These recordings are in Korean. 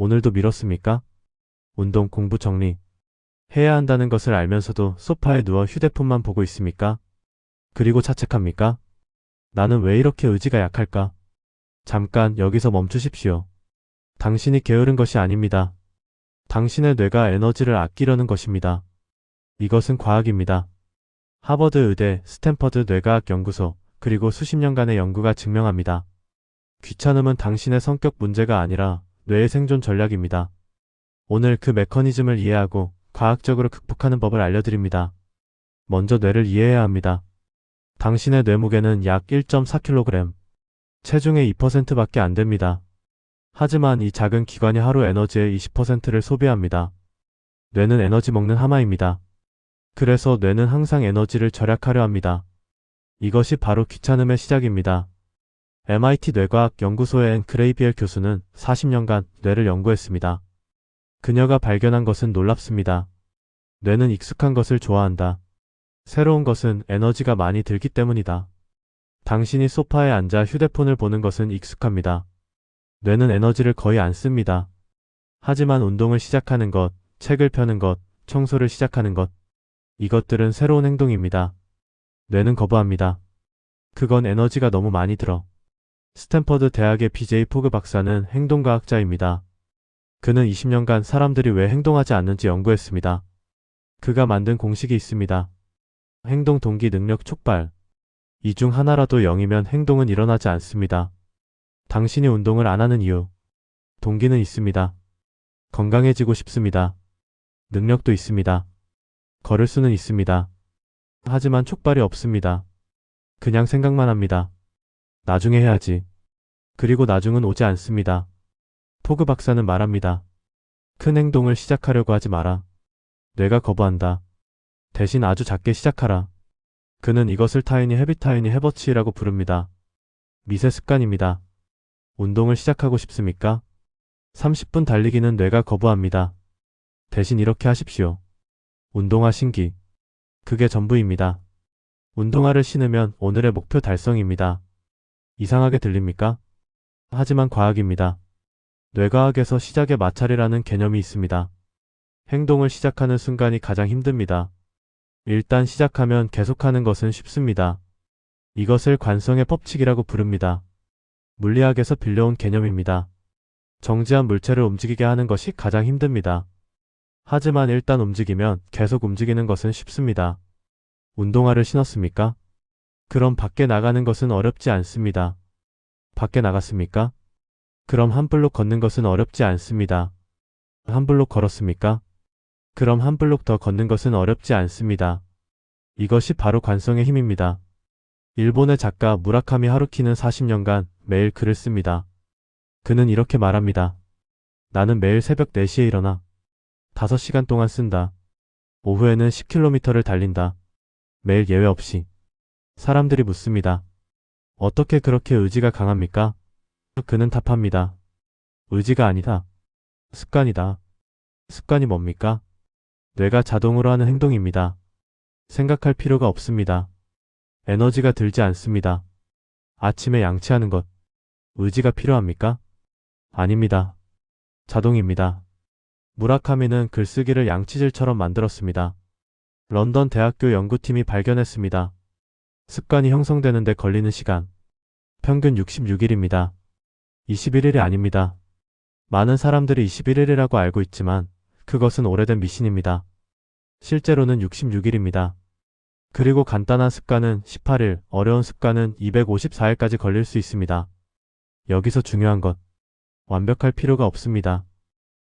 오늘도 미뤘습니까? 운동, 공부, 정리. 해야 한다는 것을 알면서도 소파에 누워 휴대폰만 보고 있습니까? 그리고 자책합니까? 나는 왜 이렇게 의지가 약할까? 잠깐 여기서 멈추십시오. 당신이 게으른 것이 아닙니다. 당신의 뇌가 에너지를 아끼려는 것입니다. 이것은 과학입니다. 하버드 의대, 스탠퍼드 뇌과학 연구소, 그리고 수십 년간의 연구가 증명합니다. 귀찮음은 당신의 성격 문제가 아니라 뇌의 생존 전략입니다. 오늘 그 메커니즘을 이해하고 과학적으로 극복하는 법을 알려드립니다. 먼저 뇌를 이해해야 합니다. 당신의 뇌 무게는 약 1.4kg, 체중의 2%밖에 안 됩니다. 하지만 이 작은 기관이 하루 에너지의 20%를 소비합니다. 뇌는 에너지 먹는 하마입니다. 그래서 뇌는 항상 에너지를 절약하려 합니다. 이것이 바로 귀찮음의 시작입니다. MIT 뇌과학 연구소의 앤 그레이비엘 교수는 40년간 뇌를 연구했습니다. 그녀가 발견한 것은 놀랍습니다. 뇌는 익숙한 것을 좋아한다. 새로운 것은 에너지가 많이 들기 때문이다. 당신이 소파에 앉아 휴대폰을 보는 것은 익숙합니다. 뇌는 에너지를 거의 안 씁니다. 하지만 운동을 시작하는 것, 책을 펴는 것, 청소를 시작하는 것, 이것들은 새로운 행동입니다. 뇌는 거부합니다. 그건 에너지가 너무 많이 들어. 스탠퍼드 대학의 BJ 포그 박사는 행동과학자입니다. 그는 20년간 사람들이 왜 행동하지 않는지 연구했습니다. 그가 만든 공식이 있습니다. 행동 동기 능력 촉발. 이 중 하나라도 0이면 행동은 일어나지 않습니다. 당신이 운동을 안 하는 이유. 동기는 있습니다. 건강해지고 싶습니다. 능력도 있습니다. 걸을 수는 있습니다. 하지만 촉발이 없습니다. 그냥 생각만 합니다. 나중에 해야지. 그리고 나중은 오지 않습니다. 포그 박사는 말합니다. 큰 행동을 시작하려고 하지 마라. 뇌가 거부한다. 대신 아주 작게 시작하라. 그는 이것을 타이니 헤빗 타이니 해버치라고 부릅니다. 미세 습관입니다. 운동을 시작하고 싶습니까? 30분 달리기는 뇌가 거부합니다. 대신 이렇게 하십시오. 운동화 신기. 그게 전부입니다. 운동화를 신으면 오늘의 목표 달성입니다. 이상하게 들립니까? 하지만 과학입니다. 뇌과학에서 시작의 마찰이라는 개념이 있습니다. 행동을 시작하는 순간이 가장 힘듭니다. 일단 시작하면 계속하는 것은 쉽습니다. 이것을 관성의 법칙이라고 부릅니다. 물리학에서 빌려온 개념입니다. 정지한 물체를 움직이게 하는 것이 가장 힘듭니다. 하지만 일단 움직이면 계속 움직이는 것은 쉽습니다. 운동화를 신었습니까? 그럼 밖에 나가는 것은 어렵지 않습니다. 밖에 나갔습니까? 그럼 한 블록 걷는 것은 어렵지 않습니다. 한 블록 걸었습니까? 그럼 한 블록 더 걷는 것은 어렵지 않습니다. 이것이 바로 관성의 힘입니다. 일본의 작가 무라카미 하루키는 40년간 매일 글을 씁니다. 그는 이렇게 말합니다. 나는 매일 새벽 4시에 일어나 5시간 동안 쓴다. 오후에는 10km를 달린다. 매일 예외 없이. 사람들이 묻습니다. 어떻게 그렇게 의지가 강합니까? 그는 답합니다. 의지가 아니다. 습관이다. 습관이 뭡니까? 뇌가 자동으로 하는 행동입니다. 생각할 필요가 없습니다. 에너지가 들지 않습니다. 아침에 양치하는 것. 의지가 필요합니까? 아닙니다. 자동입니다. 무라카미는 글쓰기를 양치질처럼 만들었습니다. 런던 대학교 연구팀이 발견했습니다. 습관이 형성되는 데 걸리는 시간. 평균 66일입니다. 21일이 아닙니다. 많은 사람들이 21일이라고 알고 있지만 그것은 오래된 미신입니다. 실제로는 66일입니다. 그리고 간단한 습관은 18일, 어려운 습관은 254일까지 걸릴 수 있습니다. 여기서 중요한 것. 완벽할 필요가 없습니다.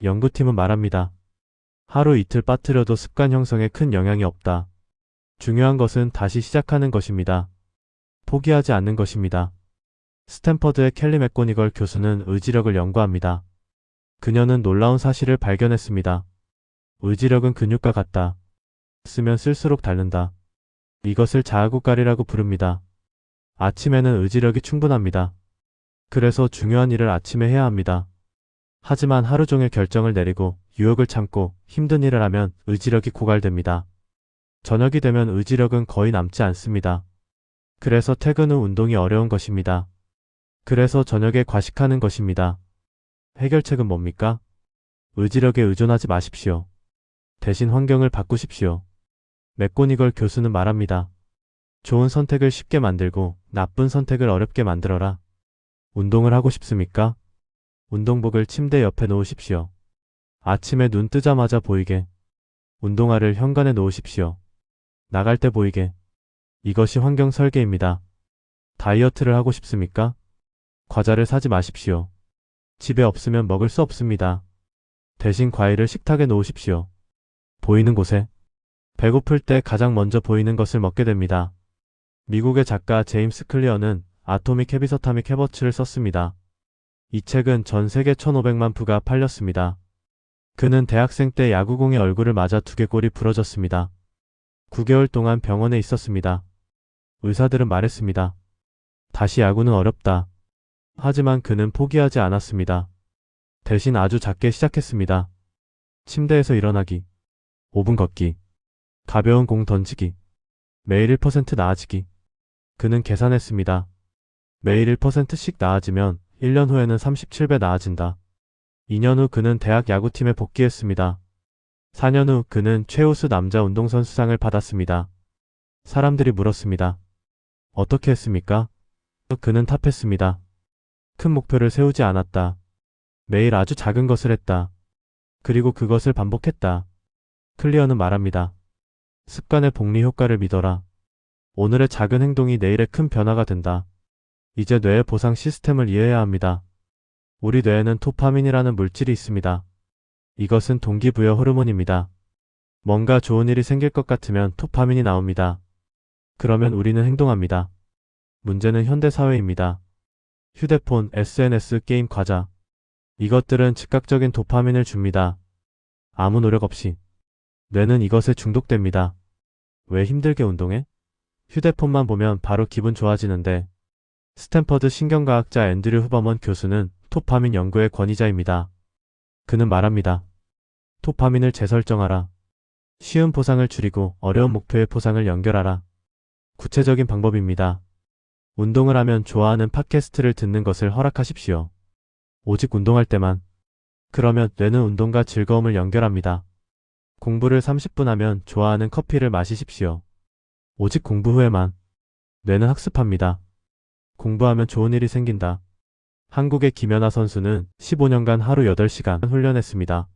연구팀은 말합니다. 하루 이틀 빠뜨려도 습관 형성에 큰 영향이 없다. 중요한 것은 다시 시작하는 것입니다. 포기하지 않는 것입니다. 스탠퍼드의 켈리 맥고니걸 교수는 의지력을 연구합니다. 그녀는 놀라운 사실을 발견했습니다. 의지력은 근육과 같다. 쓰면 쓸수록 닳는다. 이것을 자아국갈이라고 부릅니다. 아침에는 의지력이 충분합니다. 그래서 중요한 일을 아침에 해야 합니다. 하지만 하루 종일 결정을 내리고 유혹을 참고 힘든 일을 하면 의지력이 고갈됩니다. 저녁이 되면 의지력은 거의 남지 않습니다. 그래서 퇴근 후 운동이 어려운 것입니다. 그래서 저녁에 과식하는 것입니다. 해결책은 뭡니까? 의지력에 의존하지 마십시오. 대신 환경을 바꾸십시오. 맥고니걸 교수는 말합니다. 좋은 선택을 쉽게 만들고 나쁜 선택을 어렵게 만들어라. 운동을 하고 싶습니까? 운동복을 침대 옆에 놓으십시오. 아침에 눈 뜨자마자 보이게. 운동화를 현관에 놓으십시오. 나갈 때 보이게. 이것이 환경 설계입니다. 다이어트를 하고 싶습니까? 과자를 사지 마십시오. 집에 없으면 먹을 수 없습니다. 대신 과일을 식탁에 놓으십시오. 보이는 곳에. 배고플 때 가장 먼저 보이는 것을 먹게 됩니다. 미국의 작가 제임스 클리어는 아토믹 헤비스 어토믹 해버츠를 썼습니다. 이 책은 전 세계 1500만 부가 팔렸습니다. 그는 대학생 때 야구공의 얼굴을 맞아 두개골이 부러졌습니다. 9개월 동안 병원에 있었습니다. 의사들은 말했습니다. 다시 야구는 어렵다. 하지만 그는 포기하지 않았습니다. 대신 아주 작게 시작했습니다. 침대에서 일어나기, 5분 걷기, 가벼운 공 던지기, 매일 1% 나아지기. 그는 계산했습니다. 매일 1%씩 나아지면 1년 후에는 37배 나아진다. 2년 후 그는 대학 야구팀에 복귀했습니다. 4년 후 그는 최우수 남자 운동선수상을 받았습니다. 사람들이 물었습니다. 어떻게 했습니까? 그는 답했습니다. 큰 목표를 세우지 않았다. 매일 아주 작은 것을 했다. 그리고 그것을 반복했다. 클리어는 말합니다. 습관의 복리 효과를 믿어라. 오늘의 작은 행동이 내일의 큰 변화가 된다. 이제 뇌의 보상 시스템을 이해해야 합니다. 우리 뇌에는 도파민이라는 물질이 있습니다. 이것은 동기부여 호르몬입니다. 뭔가 좋은 일이 생길 것 같으면 도파민이 나옵니다. 그러면 우리는 행동합니다. 문제는 현대사회입니다. 휴대폰, SNS, 게임, 과자. 이것들은 즉각적인 도파민을 줍니다. 아무 노력 없이. 뇌는 이것에 중독됩니다. 왜 힘들게 운동해? 휴대폰만 보면 바로 기분 좋아지는데. 스탠퍼드 신경과학자 앤드류 후버먼 교수는 도파민 연구의 권위자입니다. 그는 말합니다. 도파민을 재설정하라. 쉬운 보상을 줄이고 어려운 목표의 보상을 연결하라. 구체적인 방법입니다. 운동을 하면 좋아하는 팟캐스트를 듣는 것을 허락하십시오. 오직 운동할 때만. 그러면 뇌는 운동과 즐거움을 연결합니다. 공부를 30분 하면 좋아하는 커피를 마시십시오. 오직 공부 후에만. 뇌는 학습합니다. 공부하면 좋은 일이 생긴다. 한국의 김연아 선수는 15년간 하루 8시간 훈련했습니다.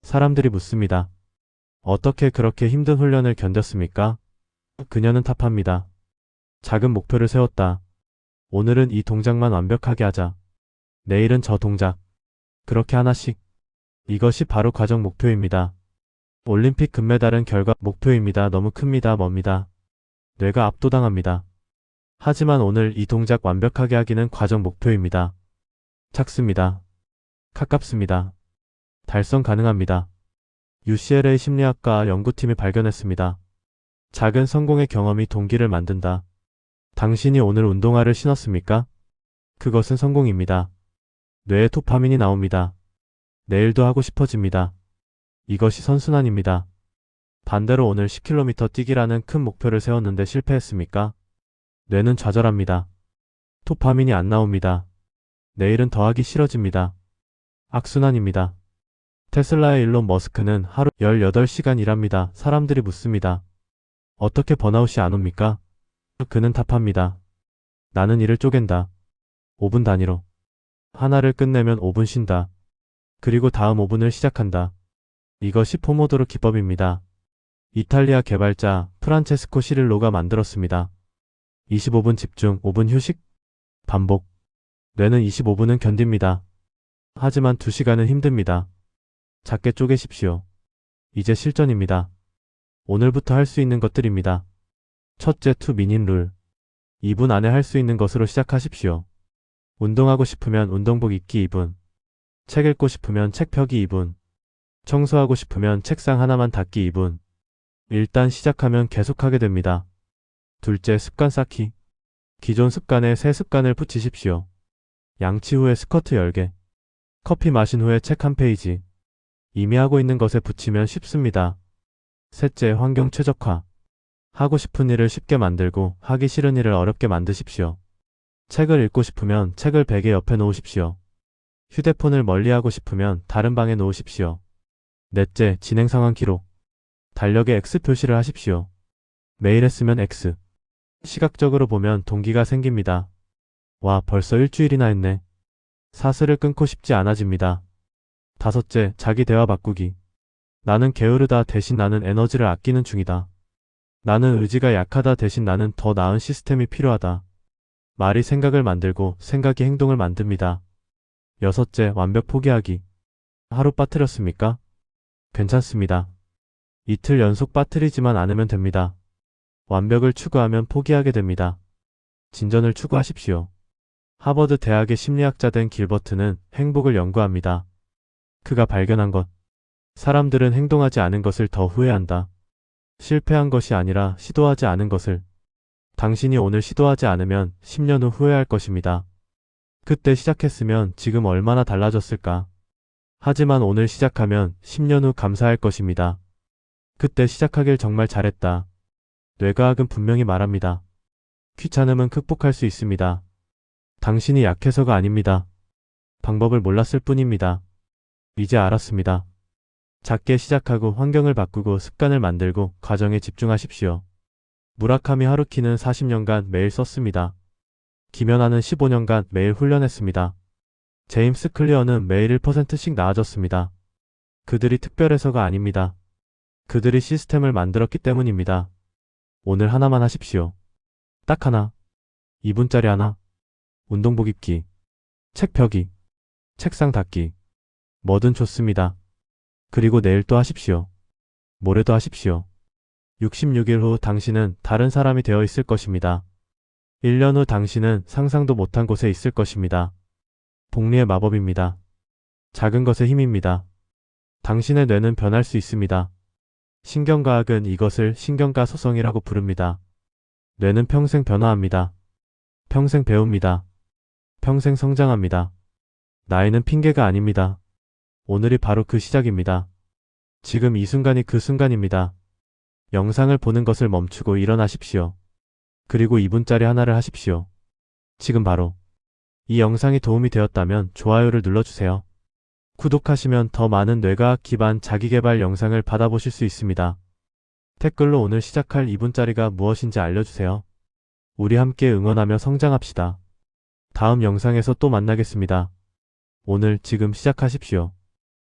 사람들이 묻습니다. 어떻게 그렇게 힘든 훈련을 견뎠습니까? 그녀는 답합니다. 작은 목표를 세웠다. 오늘은 이 동작만 완벽하게 하자. 내일은 저 동작. 그렇게 하나씩. 이것이 바로 과정 목표입니다. 올림픽 금메달은 결과 목표입니다. 너무 큽니다. 멉니다. 뇌가 압도당합니다. 하지만 오늘 이 동작 완벽하게 하기는 과정 목표입니다. 작습니다. 가깝습니다. 달성 가능합니다. UCLA 심리학과 연구팀이 발견했습니다. 작은 성공의 경험이 동기를 만든다. 당신이 오늘 운동화를 신었습니까? 그것은 성공입니다. 뇌에 도파민이 나옵니다. 내일도 하고 싶어집니다. 이것이 선순환입니다. 반대로 오늘 10km 뛰기라는 큰 목표를 세웠는데 실패했습니까? 뇌는 좌절합니다. 도파민이 안 나옵니다. 내일은 더 하기 싫어집니다. 악순환입니다. 테슬라의 일론 머스크는 하루 18시간 일합니다. 사람들이 묻습니다. 어떻게 번아웃이 안 옵니까? 그는 답합니다. 나는 일을 쪼갠다. 5분 단위로. 하나를 끝내면 5분 쉰다. 그리고 다음 5분을 시작한다. 이것이 포모도로 기법입니다. 이탈리아 개발자 프란체스코 시릴로가 만들었습니다. 25분 집중, 5분 휴식, 반복. 뇌는 25분은 견딥니다. 하지만 2시간은 힘듭니다. 작게 쪼개십시오. 이제 실전입니다. 오늘부터 할 수 있는 것들입니다. 첫째, 2미닛 룰. 2분 안에 할 수 있는 것으로 시작하십시오. 운동하고 싶으면 운동복 입기 2분. 책 읽고 싶으면 책 펴기 2분. 청소하고 싶으면 책상 하나만 닦기 2분. 일단 시작하면 계속하게 됩니다. 둘째, 습관 쌓기. 기존 습관에 새 습관을 붙이십시오. 양치 후에 스쿼트 10개. 커피 마신 후에 책 한 페이지. 이미 하고 있는 것에 붙이면 쉽습니다. 셋째, 환경 최적화. 하고 싶은 일을 쉽게 만들고 하기 싫은 일을 어렵게 만드십시오. 책을 읽고 싶으면 책을 베개 옆에 놓으십시오. 휴대폰을 멀리하고 싶으면 다른 방에 놓으십시오. 넷째, 진행 상황 기록. 달력에 X 표시를 하십시오. 매일 했으면 X. 시각적으로 보면 동기가 생깁니다. 와, 벌써 일주일이나 했네. 사슬을 끊고 싶지 않아집니다. 다섯째, 자기 대화 바꾸기. 나는 게으르다 대신 나는 에너지를 아끼는 중이다. 나는 의지가 약하다 대신 나는 더 나은 시스템이 필요하다. 말이 생각을 만들고 생각이 행동을 만듭니다. 여섯째, 완벽 포기하기. 하루 빠뜨렸습니까? 괜찮습니다. 이틀 연속 빠뜨리지만 않으면 됩니다. 완벽을 추구하면 포기하게 됩니다. 진전을 추구하십시오. 하버드 대학의 심리학자 된 길버트는 행복을 연구합니다. 그가 발견한 것. 사람들은 행동하지 않은 것을 더 후회한다. 실패한 것이 아니라 시도하지 않은 것을. 당신이 오늘 시도하지 않으면 10년 후 후회할 것입니다. 그때 시작했으면 지금 얼마나 달라졌을까. 하지만 오늘 시작하면 10년 후 감사할 것입니다. 그때 시작하길 정말 잘했다. 뇌과학은 분명히 말합니다. 귀찮음은 극복할 수 있습니다. 당신이 약해서가 아닙니다. 방법을 몰랐을 뿐입니다. 이제 알았습니다. 작게 시작하고 환경을 바꾸고 습관을 만들고 과정에 집중하십시오. 무라카미 하루키는 40년간 매일 썼습니다. 김연아는 15년간 매일 훈련했습니다. 제임스 클리어는 매일 1%씩 나아졌습니다. 그들이 특별해서가 아닙니다. 그들이 시스템을 만들었기 때문입니다. 오늘 하나만 하십시오. 딱 하나. 2분짜리 하나. 운동복 입기. 책 펴기. 책상 닦기. 뭐든 좋습니다. 그리고 내일 또 하십시오. 모레도 하십시오. 66일 후 당신은 다른 사람이 되어 있을 것입니다. 1년 후 당신은 상상도 못한 곳에 있을 것입니다. 복리의 마법입니다. 작은 것의 힘입니다. 당신의 뇌는 변할 수 있습니다. 신경과학은 이것을 신경가 소성이라고 부릅니다. 뇌는 평생 변화합니다. 평생 배웁니다. 평생 성장합니다. 나이는 핑계가 아닙니다. 오늘이 바로 그 시작입니다. 지금 이 순간이 그 순간입니다. 영상을 보는 것을 멈추고 일어나십시오. 그리고 2분짜리 하나를 하십시오. 지금 바로. 이 영상이 도움이 되었다면 좋아요를 눌러주세요. 구독하시면 더 많은 뇌과학 기반 자기계발 영상을 받아보실 수 있습니다. 댓글로 오늘 시작할 2분짜리가 무엇인지 알려주세요. 우리 함께 응원하며 성장합시다. 다음 영상에서 또 만나겠습니다. 오늘 지금 시작하십시오.